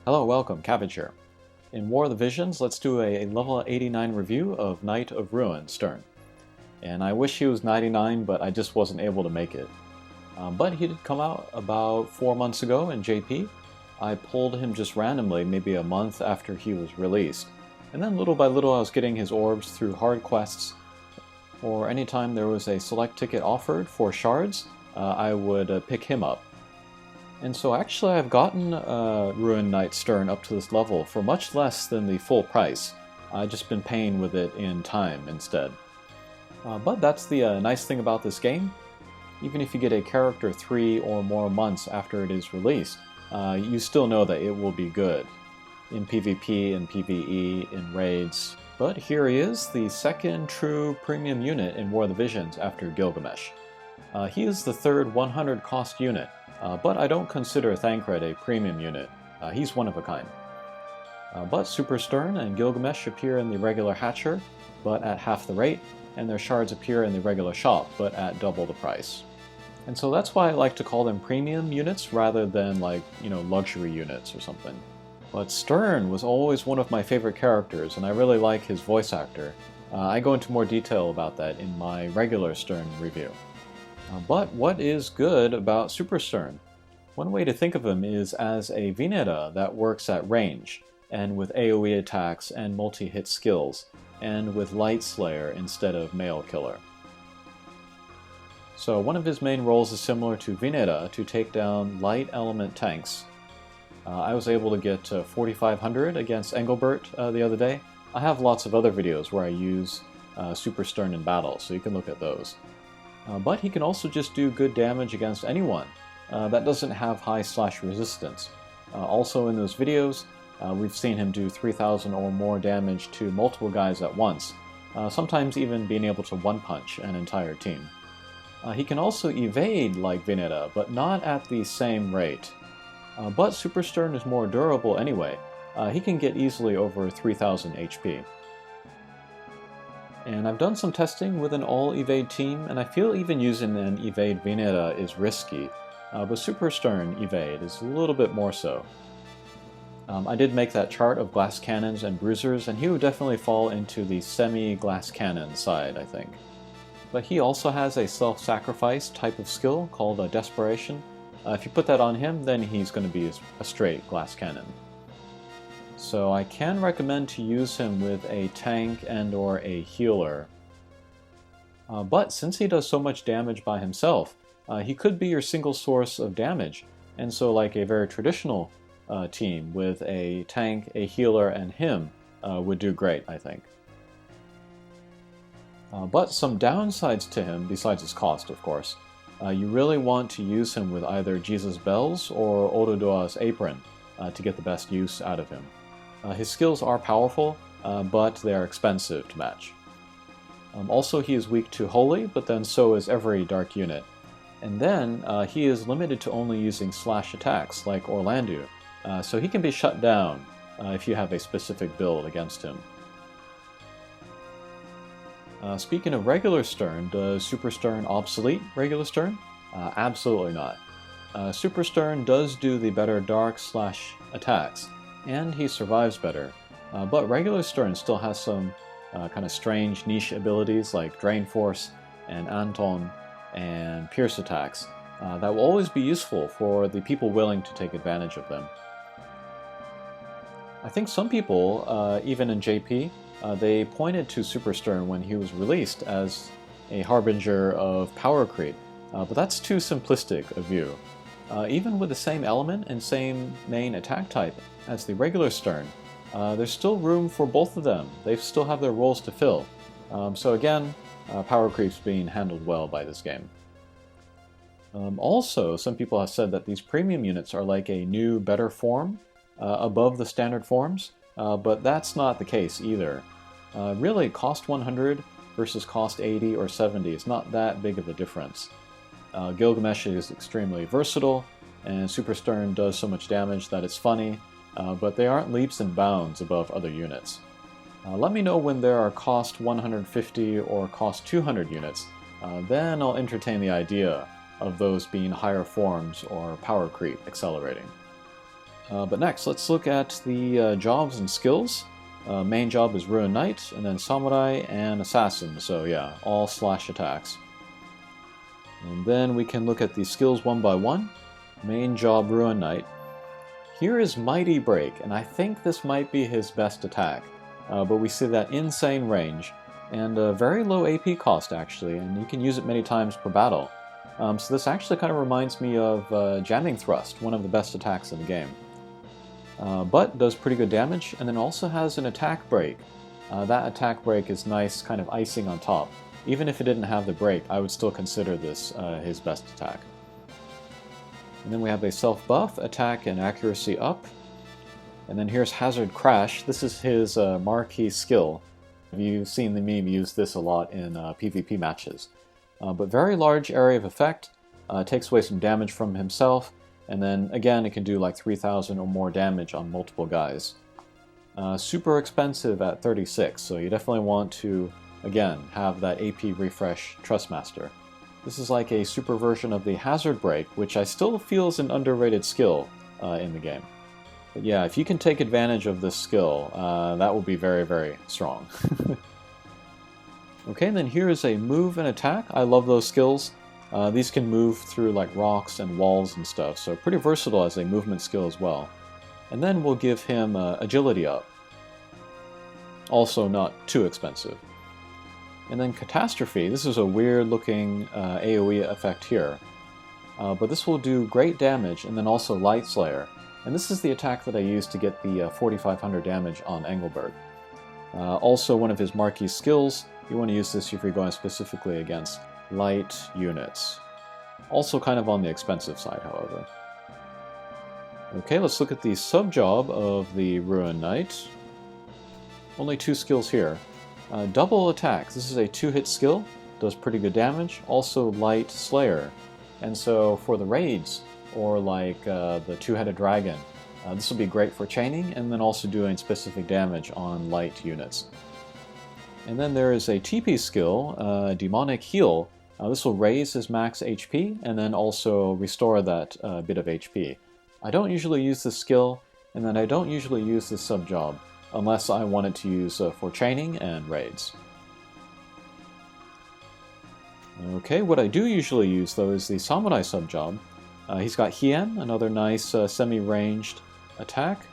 Hello, welcome, Cabbage here. In War of the Visions, let's do a level 89 review of Knight of Ruin Sterne. And I wish he was 99, but I just wasn't able to make it. But he did come out about 4 months ago in JP. I pulled him just randomly, maybe a month after he was released. And then little by little I was getting his orbs through hard quests, or anytime there was a select ticket offered for shards, I would pick him up. And so actually I've gotten Ruined Knight Sterne up to this level for much less than the full price. I've just been paying with it in time instead. But that's the nice thing about this game. Even if you get a character 3 or more months after it is released, you still know that it will be good. In PvP and PvE, in raids. But here he is, the second true premium unit in War of the Visions after Gilgamesh. He is the third 100 cost unit. But I don't consider Thancred a premium unit. He's one of a kind. But Super Sterne and Gilgamesh appear in the regular hatcher, but at half the rate, and their shards appear in the regular shop, but at double the price. And so that's why I like to call them premium units rather than luxury units or something. But Sterne was always one of my favorite characters, and I really like his voice actor. I go into more detail about that in my regular Sterne review. But what is good about Super Sterne? One way to think of him is as a Vineta that works at range, and with AoE attacks and multi-hit skills, and with Light Slayer instead of Male Killer. So one of his main roles is similar to Vineta to take down light element tanks. I was able to get 4500 against Engelbert the other day. I have lots of other videos where I use Super Sterne in battle, so you can look at those. But he can also just do good damage against anyone that doesn't have high slash resistance. Also in those videos, we've seen him do 3000 or more damage to multiple guys at once, sometimes even being able to one-punch an entire team. He can also evade like Vineta, but not at the same rate. But Super Sterne is more durable anyway. He can get easily over 3000 HP. And I've done some testing with an all-evade team, and I feel even using an evade Vineta is risky, but Super Sterne evade is a little bit more so. I did make that chart of glass cannons and bruisers, and he would definitely fall into the semi-glass cannon side, I think. But he also has a self-sacrifice type of skill called Desperation. If you put that on him, then he's going to be a straight glass cannon. So I can recommend to use him with a tank and or a healer. But since he does so much damage by himself, he could be your single source of damage. And so like a very traditional team with a tank, a healer, and him would do great, I think. But some downsides to him, besides his cost of course, you really want to use him with either Jesus' Bells or Ododoa's Apron to get the best use out of him. His skills are powerful, but they are expensive to match. Also, he is weak to Holy, but then so is every dark unit. And then he is limited to only using slash attacks, like Orlandu, so he can be shut down if you have a specific build against him. Speaking of regular Sterne, does Super Sterne obsolete regular Sterne? Absolutely not. Super Sterne does do the better dark slash attacks, and he survives better. But regular Sterne still has some kind of strange niche abilities like Drain Force and Anton and Pierce attacks that will always be useful for the people willing to take advantage of them. I think some people, even in JP, they pointed to Super Sterne when he was released as a harbinger of power creep, but that's too simplistic a view. Even with the same element and same main attack type as the regular Sterne, there's still room for both of them. They still have their roles to fill. So again, power creep's being handled well by this game. Also, some people have said that these premium units are like a new, better form above the standard forms, but that's not the case either. Really, cost 100 versus cost 80 or 70 is not that big of a difference. Gilgamesh is extremely versatile, and Super Sterne does so much damage that it's funny, but they aren't leaps and bounds above other units. Let me know when there are cost 150 or cost 200 units, then I'll entertain the idea of those being higher forms or power creep accelerating. But next, let's look at the jobs and skills. Main job is Ruin Knight, and then Samurai and Assassin, so yeah, all slash attacks. And then we can look at the skills one by one. Main job Ruin Knight. Here is Mighty Break, and I think this might be his best attack. But we see that insane range, and a very low AP cost actually, and you can use it many times per battle. So this actually kind of reminds me of Jamming Thrust, one of the best attacks in the game. But does pretty good damage, and then also has an attack break. That attack break is nice, kind of icing on top. Even if it didn't have the break, I would still consider this his best attack. And then we have a self-buff, attack and accuracy up. And then here's Hazard Crash. This is his marquee skill. You've seen the meme use this a lot in PvP matches. But very large area of effect, takes away some damage from himself, and then again it can do like 3,000 or more damage on multiple guys. Super expensive at 36, so you definitely want to, again, have that AP refresh Trustmaster. This is like a super version of the Hazard Break, which I still feel is an underrated skill in the game. But yeah, if you can take advantage of this skill, that will be very, very strong. Okay, and then here is a move and attack. I love those skills. These can move through like rocks and walls and stuff, so pretty versatile as a movement skill as well. And then we'll give him agility up. Also not too expensive. And then Catastrophe. This is a weird looking AoE effect here. But this will do great damage, and then also Light Slayer. And this is the attack that I used to get the 4,500 damage on Engelberg. Also one of his marquee skills. You want to use this if you're going specifically against light units. Also kind of on the expensive side, however. Okay, let's look at the sub-job of the Ruin Knight. Only 2 skills here. Double attacks. This is a 2-hit skill. Does pretty good damage. Also Light Slayer. And so for the raids, or like the 2-headed dragon, this will be great for chaining, and then also doing specific damage on light units. And then there is a TP skill, Demonic Heal. This will raise his max HP, and then also restore that bit of HP. I don't usually use this skill, and then I don't usually use this sub-job, unless I wanted to use for chaining and raids. Okay, what I do usually use though is the Samurai sub-job. He's got Hien, another nice semi-ranged attack.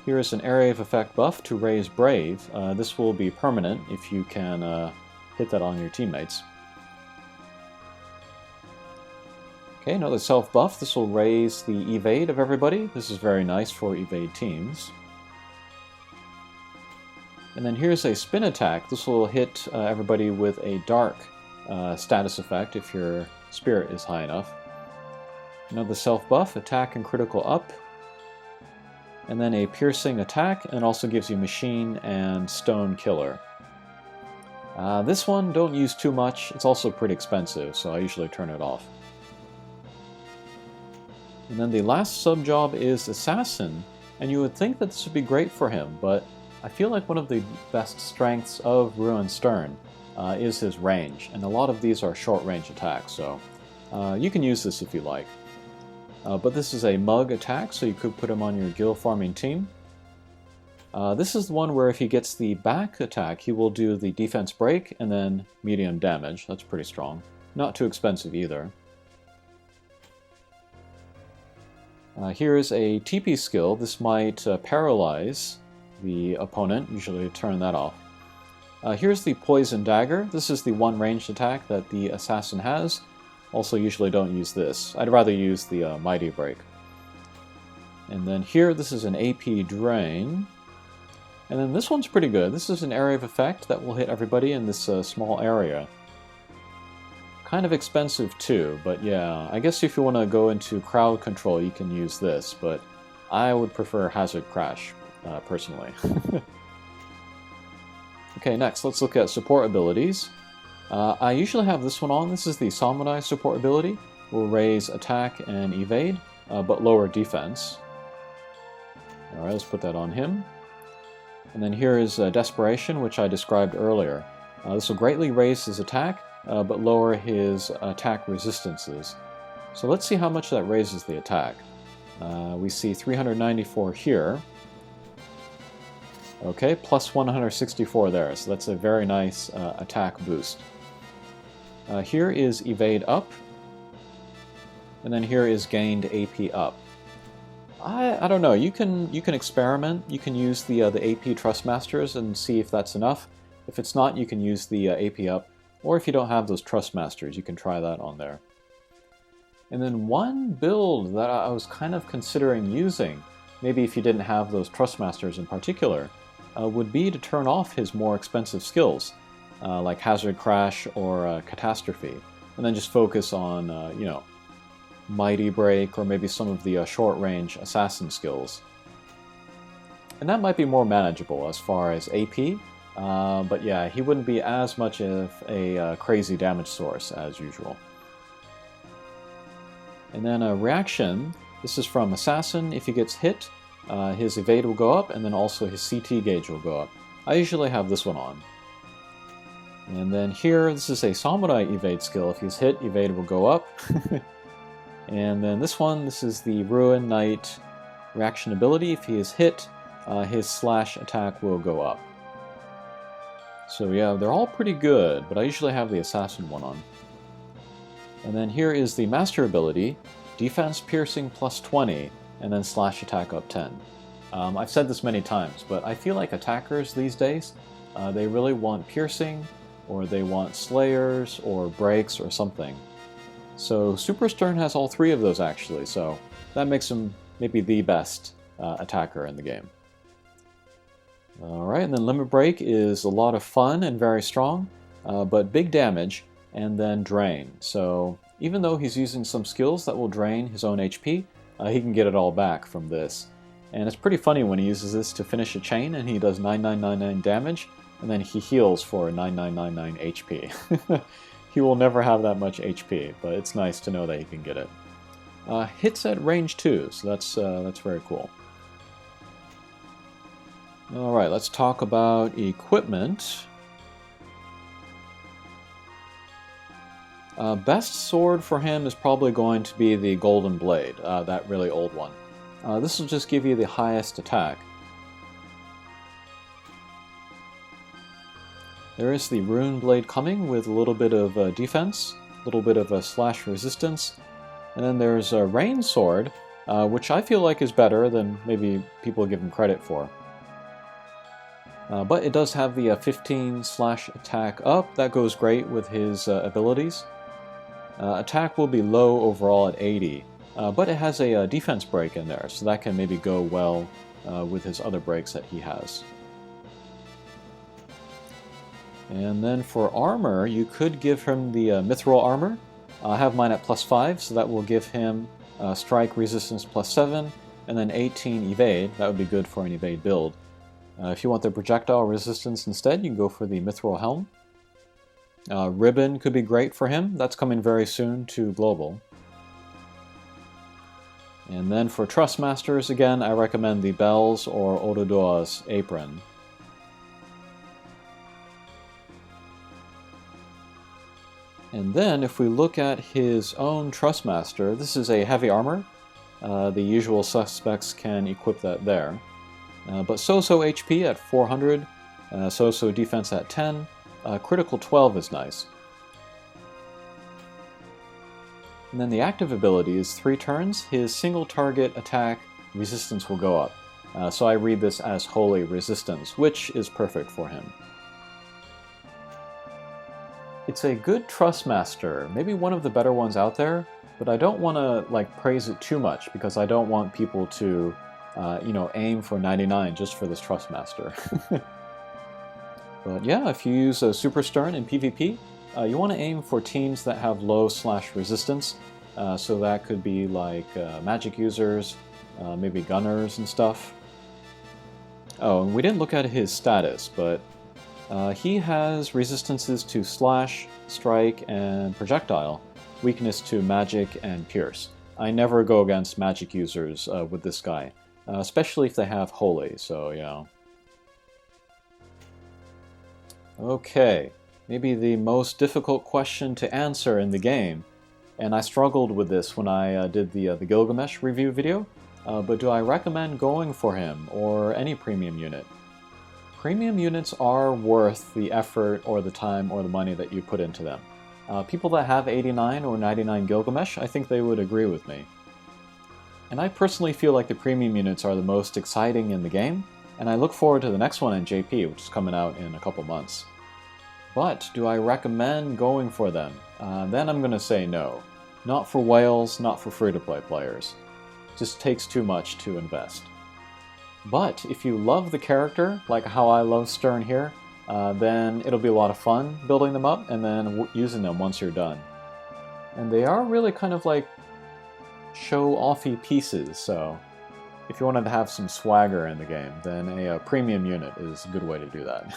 Here is an area of effect buff to raise Brave. This will be permanent if you can hit that on your teammates. Okay, another self buff. This will raise the evade of everybody. This is very nice for evade teams. And then here's a spin attack. This will hit everybody with a dark status effect if your spirit is high enough. Another self buff, attack and critical up. And then a piercing attack, and also gives you machine and stone killer. This one don't use too much. It's also pretty expensive, so I usually turn it off. And then the last sub-job is Assassin, and you would think that this would be great for him, but I feel like one of the best strengths of Ruin Sterne is his range, and a lot of these are short-range attacks, so you can use this if you like. But this is a mug attack, so you could put him on your guild farming team. This is the one where if he gets the back attack, he will do the defense break and then medium damage. That's pretty strong. Not too expensive either. Here is a TP skill. This might paralyze the opponent. Usually turn that off. Here's the Poison Dagger. This is the one ranged attack that the Assassin has. Also usually don't use this. I'd rather use the Mighty Break. And then here, this is an AP Drain. And then this one's pretty good. This is an area of effect that will hit everybody in this small area. Kind of expensive too, but yeah, I guess if you want to go into crowd control, you can use this, but I would prefer Hazard Crash, personally. Okay, next, let's look at support abilities. I usually have this one on. This is the Samurai support ability. Will raise attack and evade, but lower defense. Alright, let's put that on him. And then here is Desperation, which I described earlier. This will greatly raise his attack, but lower his attack resistances. So let's see how much that raises the attack. We see 394 here. Okay, plus 164 there, so that's a very nice attack boost. Here is evade up, and then here is gained AP up. I don't know. You can experiment. You can use the AP Trustmasters and see if that's enough. If it's not, you can use the AP up, or if you don't have those Trustmasters, you can try that on there. And then one build that I was kind of considering using, maybe if you didn't have those Trustmasters in particular, would be to turn off his more expensive skills, like Hazard Crash or Catastrophe, and then just focus on, you know, Mighty Break or maybe some of the short-range assassin skills. And that might be more manageable as far as AP, but yeah, he wouldn't be as much of a crazy damage source as usual. And then a reaction, this is from Assassin. If he gets hit, his evade will go up, and then also his CT gauge will go up. I usually have this one on. And then here, this is a Samurai evade skill. If he's hit, evade will go up. And then this one, this is the Ruin Knight reaction ability. If he is hit, his slash attack will go up. So yeah, they're all pretty good, but I usually have the Assassin one on. And then here is the Master ability, Defense Piercing plus 20, and then slash attack up 10. I've said this many times, but I feel like attackers these days, they really want piercing, or they want slayers, or breaks, or something. So Super Sterne has all three of those actually, so that makes him maybe the best attacker in the game. Alright, and then Limit Break is a lot of fun and very strong, but big damage, and then Drain. So even though he's using some skills that will drain his own HP, he can get it all back from this. And it's pretty funny when he uses this to finish a chain and he does 9999 damage, and then he heals for 9999 HP. He will never have that much HP, but it's nice to know that he can get it. Hits at range 2, so that's very cool. Alright, let's talk about equipment. Best sword for him is probably going to be the Golden Blade, that really old one. This will just give you the highest attack. There is the Rune Blade coming with a little bit of defense, a little bit of a slash resistance, and then there's a Rain Sword, which I feel like is better than maybe people give him credit for. But it does have the 15 slash attack up. That goes great with his abilities. Attack will be low overall at 80, but it has a defense break in there, so that can maybe go well with his other breaks that he has. And then for armor, you could give him the Mithril armor. I have mine at plus 5, so that will give him strike resistance plus 7, and then 18 evade. That would be good for an evade build. If you want the projectile resistance instead, you can go for the Mithril helm. Ribbon could be great for him. That's coming very soon to Global. And then for Trustmasters, again, I recommend the Bells or Ododoa's apron. And then, if we look at his own Trustmaster, this is a heavy armor. The usual suspects can equip that there. But so-so HP at 400, so-so defense at 10, critical 12 is nice. And then the active ability is 3 turns. His single target attack resistance will go up. So I read this as Holy Resistance, which is perfect for him. It's a good Trustmaster, maybe one of the better ones out there, but I don't want to praise it too much because I don't want people to, aim for 99 just for this Trustmaster. But yeah, if you use Super Sterne in PvP, you want to aim for teams that have low slash resistance. So that could be like magic users, maybe gunners and stuff. Oh, and we didn't look at his status, but he has resistances to slash, strike, and projectile, weakness to magic and pierce. I never go against magic users with this guy, especially if they have holy, so yeah. Okay, maybe the most difficult question to answer in the game, and I struggled with this when I did the Gilgamesh review video. but do I recommend going for him or any premium unit? Premium units are worth the effort or the time or the money that you put into them. People that have 89 or 99 Gilgamesh, I think they would agree with me. And I personally feel like the premium units are the most exciting in the game, and I look forward to the next one in JP, which is coming out in a couple months. But do I recommend going for them? Then I'm going to say no. Not for whales, not for free-to-play players. Just takes too much to invest. But if you love the character, like how I love Sterne here, then it'll be a lot of fun building them up and then using them once you're done. And they are really kind of like show-offy pieces, so if you wanted to have some swagger in the game, then a premium unit is a good way to do that.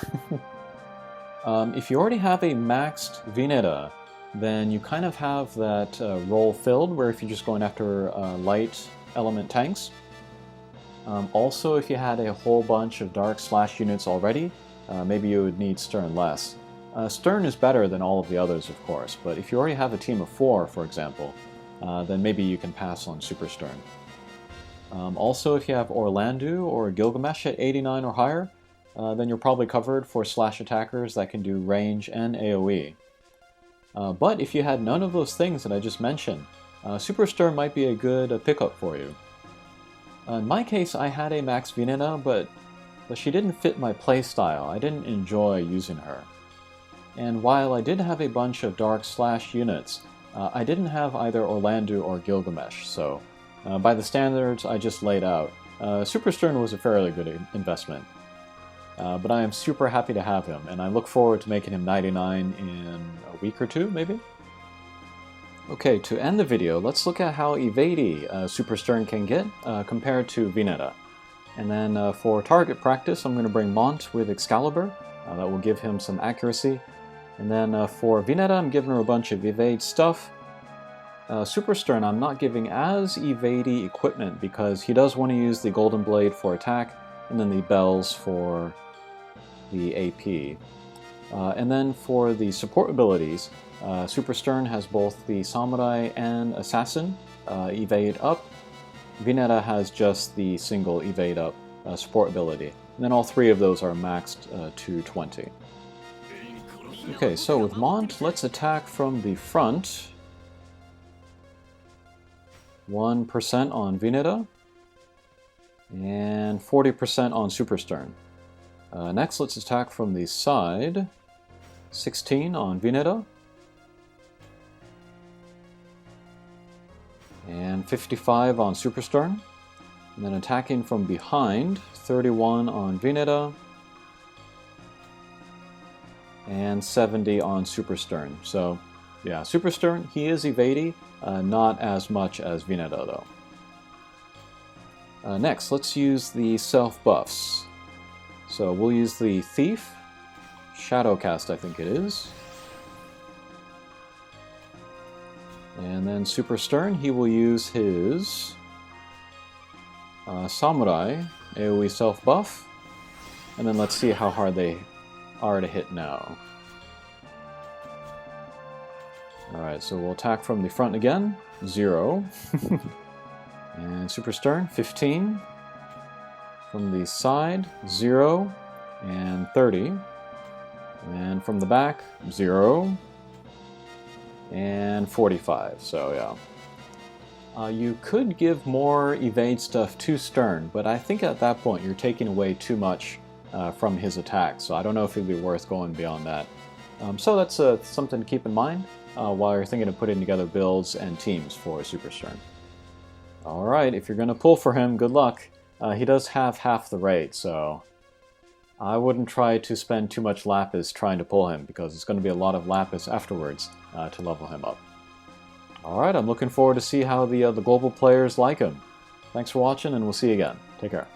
If you already have a maxed Vineta, then you kind of have that role filled, where if you're just going after light element tanks. Also, if you had a whole bunch of dark slash units already, maybe you would need Sterne less. Sterne is better than all of the others, of course, but if you already have a team of 4, for example, then maybe you can pass on Super Sterne. Also, if you have Orlandu or Gilgamesh at 89 or higher, then you're probably covered for slash attackers that can do range and AoE. But if you had none of those things that I just mentioned, Super Sterne might be a good pickup for you. In my case, I had a max Vineta, but she didn't fit my playstyle. I didn't enjoy using her. And while I did have a bunch of dark slash units, I didn't have either Orlandu or Gilgamesh, so by the standards I just laid out, Super Sterne was a fairly good investment. But I am super happy to have him, and I look forward to making him 99 in a week or two, maybe? Okay, to end the video, let's look at how evady Super Sterne can get compared to Vineta. And then for target practice, I'm going to bring Mont with Excalibur. That will give him some accuracy. And then for Vineta, I'm giving her a bunch of evade stuff. Super Sterne, I'm not giving as evady equipment because he does want to use the Golden Blade for attack, and then the bells for the AP. And then for the support abilities, Super Sterne has both the Samurai and Assassin evade up. Vineta has just the single evade up support ability. And then all 3 of those are maxed to 20. Okay, so with Mont, let's attack from the front. 1% on Vineta, and 40% on Super Sterne. Next, let's attack from the side. 16 on Vineta, and 55 on Super Sterne. And then attacking from behind, 31 on Vineta, and 70 on Super Sterne. So, yeah, Super Sterne, he is evady, not as much as Vineta, though. Next, let's use the self-buffs. So we'll use the Thief, Shadowcast I think it is. And then Super Sterne, he will use his Samurai, AoE self-buff. And then let's see how hard they are to hit now. Alright, so we'll attack from the front again, 0. And Super Sterne, 15. From the side, 0 and 30. And from the back, 0 and 45. So yeah. You could give more evade stuff to Sterne, but I think at that point you're taking away too much from his attack, so I don't know if it'd be worth going beyond that. So that's something to keep in mind while you're thinking of putting together builds and teams for Super Sterne. Alright, if you're going to pull for him, good luck. He does have half the rate, so I wouldn't try to spend too much Lapis trying to pull him, because it's going to be a lot of Lapis afterwards to level him up. Alright, I'm looking forward to see how the global players like him. Thanks for watching, and we'll see you again. Take care.